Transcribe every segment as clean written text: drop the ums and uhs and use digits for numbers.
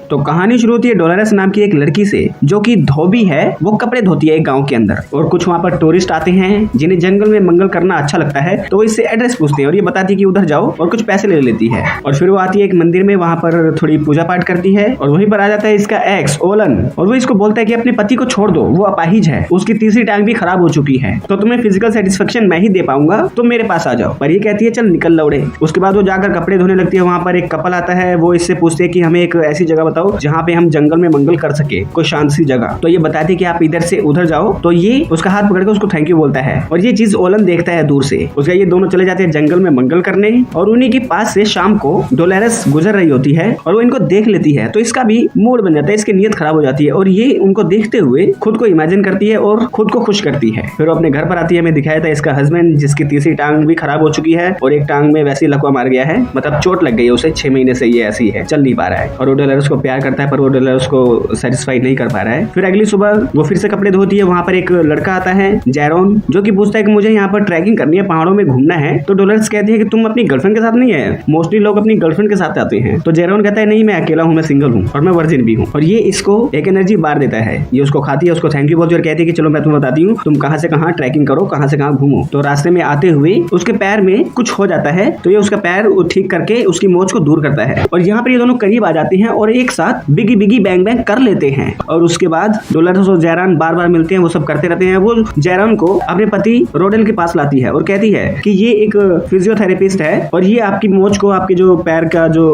तो कहानी शुरू होती है डोलोरेस नाम की एक लड़की से, जो कि धोबी है। वो कपड़े धोती है एक गांव के अंदर, और कुछ वहाँ पर टूरिस्ट आते हैं जिन्हें जंगल में मंगल करना अच्छा लगता है, तो वो इससे एड्रेस पूछते हैं और ये बताती है कि उधर जाओ, और कुछ पैसे ले लेती है। और फिर वो आती है एक मंदिर में, वहाँ पर थोड़ी पूजा पाठ करती है, और वहीं पर आ जाता है इसका एक्स ओलन, और वो इसको बोलता है कि अपने पति को छोड़ दो, वो अपाहिज है, उसकी तीसरी टांग भी खराब हो चुकी है, तो तुम्हें फिजिकल सेटिस्फेक्शन मैं ही दे पाऊंगा, तुम मेरे पास आ जाओ। पर ये कहती है चल निकल लौड़े। उसके बाद वो जाकर कपड़े धोने लगती है। वहाँ पर एक कपल आता है, वो इससे पूछते हैं कि हमें एक ऐसी जगह बताओ जहाँ पे हम जंगल में मंगल कर सके, कोई शांत सी जगह। तो ये बताती है कि आप इधर से उधर जाओ। तो ये उसका हाथ पकड़ के उसको थैंक यू बोलता है, और ये चीज ओलन देखता है दूर से। उसका ये दोनों चले जाते हैं जंगल में मंगल करने, और उन्हीं के पास से शाम को डोलोरेस गुजर रही होती है, और वो इनको देख लेती है। तो इसका भी मूड बन जाता है, इसकी नीयत खराब हो जाती है, और ये उनको देखते हुए खुद को इमेजिन करती है और खुद को खुश करती है। फिर वो अपने घर पर आती है। हमें दिखाया था इसका हस्बैंड, जिसकी तीसरी टांग भी खराब हो चुकी है, और एक टांग में वैसे ही लकवा मार गया है, मतलब चोट लग गई है उसे। 6 महीने से ये ऐसी है, चल नहीं पा रहा है, और वो डोलोरेस को प्यार करता है, पर वो डोलोरेस को सेटिस्फाई नहीं कर पा रहा है। फिर अगली सुबह वो फिर से कपड़े धोती है। वहाँ पर एक लड़का आता है जैरोन, जो कि पूछता है कि मुझे यहाँ पर ट्रैकिंग करनी है, पहाड़ों में घूमना है। तो डोलोरेस कहती है कि तुम अपनी गर्लफ्रेंड के साथ नहीं है, मोस्टली लोग अपनी गर्लफ्रेंड के साथ आते हैं। तो जैरोन कहता है नहीं, मैं अकेला हूँ, मैं सिंगल हूँ, और मैं वर्जिन भी हूँ। और ये इसको एक एनर्जी बार देता है। ये उसको खाती है, उसको थैंक यू बोलती है, और कहती है कि चलो मैं तुम्हें बताती हूँ तुम कहाँ से कहाँ ट्रैकिंग करो, कहाँ से कहाँ घूमो। तो रास्ते में आते हुए उसके पैर में कुछ हो जाता है, तो ये उसका पैर ठीक करके उसकी मोच को दूर करता है, और यहाँ पर ये दोनों करीब आ जाते हैं और एक साथ बिगी बिगी बैंग बैंग कर लेते हैं। और उसके बाद डोलोरेस और जैरान बार बार मिलते हैं, वो सब करते रहते हैं। वो जैरान को अपने पति रोडेल के पास लाती है और कहती है कि ये एक फिजियोथेरेपिस्ट है, और ये आपकी मोच को, आपके जो पैर का जो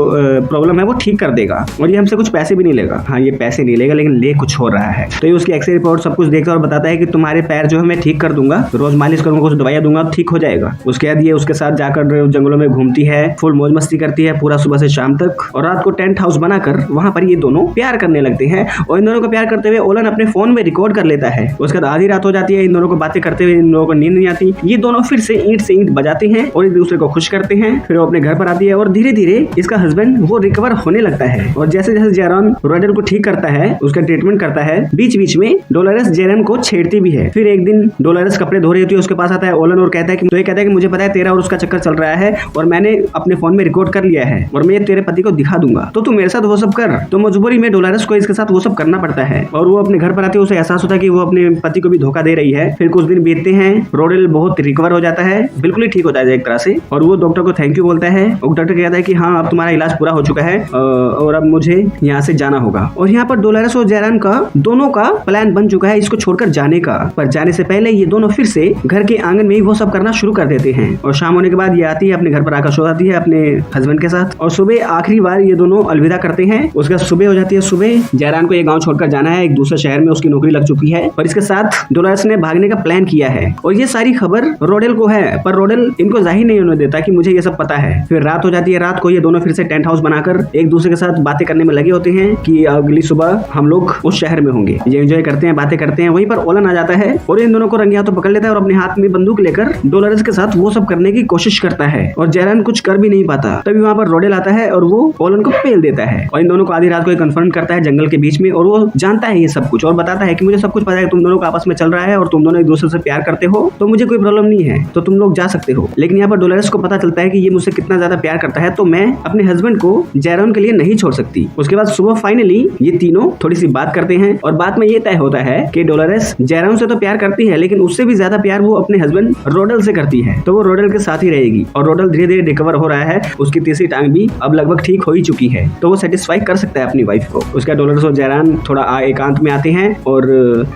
प्रॉब्लम है वो ठीक कर देगा, और ये हमसे कुछ पैसे भी नहीं लेगा। हाँ, ये पैसे नहीं लेगा, लेकिन ले कुछ हो रहा है। तो ये उसकी एक्सरे रिपोर्ट सब कुछ देखता है और बताता है कि तुम्हारे पैर जो है मैं ठीक कर दूंगा, रोज मालिश करूंगा, कुछ दवाइयां दूंगा, ठीक हो जाएगा। उसके बाद ये उसके साथ जाकर जंगलों में घूमती है, फुल मौज मस्ती करती है पूरा सुबह से शाम तक, और रात को टेंट हाउस बनाकर वहां पर ये दोनों प्यार करने लगते हैं। और इन दोनों को प्यार करते हुए ओलन अपने फोन में रिकॉर्ड कर लेता है। उसके बाद आधी रात हो जाती है, इन दोनों को बातें करते हुए इन लोगों को नींद नहीं आती। ये दोनों फिर से ईंट बजाते हैं और एक दूसरे को खुश करते हैं। फिर वो अपने घर पर आती है, और धीरे धीरे इसका हस्बैंड वो रिकवर होने लगता है। और जैसे जैसे जैरॉन रोडेल को ठीक करता है, उसका ट्रीटमेंट करता है, बीच बीच में डोलोरेस जैरॉन को छेड़ती भी है। फिर एक दिन डोलोरेस कपड़े धो रही होती है, उसके पास आता है ओलन और कहता है कि, तो ये कहता है कि मुझे पता है तेरा और उसका चक्कर चल रहा है, और मैंने अपने फोन में रिकॉर्ड कर लिया है, और मैं ये तेरे पति को दिखा दूंगा, तो तू मेरे साथ वो सब कर। तो मजबूरी में डोलोरेस को इसके साथ वो सब करना पड़ता है। और वो अपने घर पर आती है, उसे एहसास होता है कि वो अपने पति को भी धोखा दे रही है। फिर कुछ दिन बीतते हैं, रोडेल बहुत रिकवर हो जाता है, बिल्कुल ही ठीक होता है एक तरह से, और वो डॉक्टर को थैंक यू बोलता है। और डॉक्टर कहता है कि हाँ, अब तुम्हारा इलाज पूरा हो चुका है, और अब मुझे यहाँ से जाना होगा। और यहाँ पर डोलोरेस और जैरान का दोनों का प्लान बन चुका है इसको छोड़कर जाने का। पर जाने से पहले ये दोनों फिर से घर के आंगन में ही वो सब करना शुरू कर देते हैं। और शाम होने के बाद ये आती है, अपने घर पर आकर सो जाती है अपने हस्बैंड के साथ, और सुबह आखिरी बार ये दोनों अलविदा करते हैं। उसके बाद सुबह हो जाती है। सुबह जैरान को ये गाँव छोड़कर जाना है, एक दूसरे शहर में उसकी नौकरी लग चुकी है, और इसके साथ डोलोरेस ने भागने का प्लान किया है। और ये सारी खबर रोडेल को है, पर रोडेल इनको जाहिर नहीं होने देता कि मुझे ये सब पता है। फिर रात हो जाती है। रात को ये दोनों फिर से टेंट हाउस बनाकर एक दूसरे के साथ बातें करने में लगे होते हैं कि अगली सुबह हम लोग उस शहर में होंगे। ये एंजॉय करते हैं, बातें करते हैं। वहीं पर ओलन आ जाता है और इन दोनों को रंगे हाथों पकड़ लेता है, और अपने हाथ में बंदूक लेकर डोलोरेस के साथ वो सब करने की कोशिश करता है, और जैरान कुछ कर भी नहीं पाता। तभी वहाँ पर रोडेल आता है और वो ओलन को पेल देता है, और इन दोनों को आधी रात को कंफर्म करता है जंगल के बीच में। और वो जानता है ये सब कुछ, और बताता है कि मुझे सब कुछ पता है, तुम दोनों को आपस में चल रहा है, और तुम दोनों एक दूसरे से प्यार करते हो, तो मुझे कोई प्रॉब्लम नहीं है, तो तुम लोग जा सकते हो। लेकिन यहाँ पर डोलोरेस को पता चलता है कि ये मुझसे कितना ज्यादा प्यार करता है, तो मैं अपने हस्बैंड को जैरॉन के लिए नहीं छोड़ सकती। उसके बाद सुबह फाइनली ये तीनों थोड़ी सी बात करते हैं, और बात में ये तय होता है कि डोलोरेस जैरॉन से तो प्यार करती है, लेकिन उससे भी ज्यादा प्यार वो अपने हस्बैंड रोडेल से करती है, तो वो रोडेल के साथ ही रहेगी। और रोडेल धीरे धीरे रिकवर हो रहा है, उसकी तीसरी टांग भी अब लगभग ठीक हो ही चुकी है, तो वो सेटिस्फाई कर सकता है अपनी वाइफ को। उसका डोलोरेस और जैरॉन थोड़ा एकांत में आते हैं, और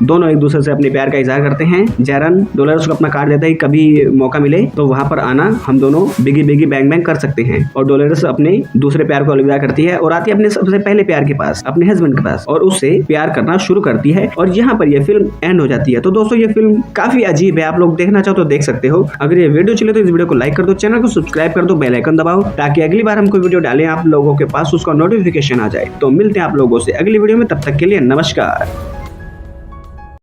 दोनों एक दूसरे से अपने प्यार का इजहार करते हैं। जैरॉन डोलोरेस को अपना कार्ड देता है कि कभी मौका मिले तो वहां पर आना, हम दोनों बिगी बिगी बैंग बैंग कर सकते हैं। और डोलोरेस अपने दूसरे प्यार को अलविदा करती है और आती है अपने सबसे पहले प्यार के पास, अपने हस्बैंड के पास, और उससे प्यार करना शुरू करती है। और यहाँ पर यह फिल्म एंड हो जाती है। तो दोस्तों, ये फिल्म काफी अजीब है, आप लोग देखना चाहो तो देख सकते हो। अगर ये वीडियो चले तो इस वीडियो को लाइक कर दो, चैनल को सब्सक्राइब कर दो, बेल आइकन दबाओ, ताकि अगली बार हम कोई वीडियो डालें आप लोगों के पास उसका नोटिफिकेशन आ जाए। तो मिलते हैं आप लोगों से अगली वीडियो में, तब तक के लिए नमस्कार।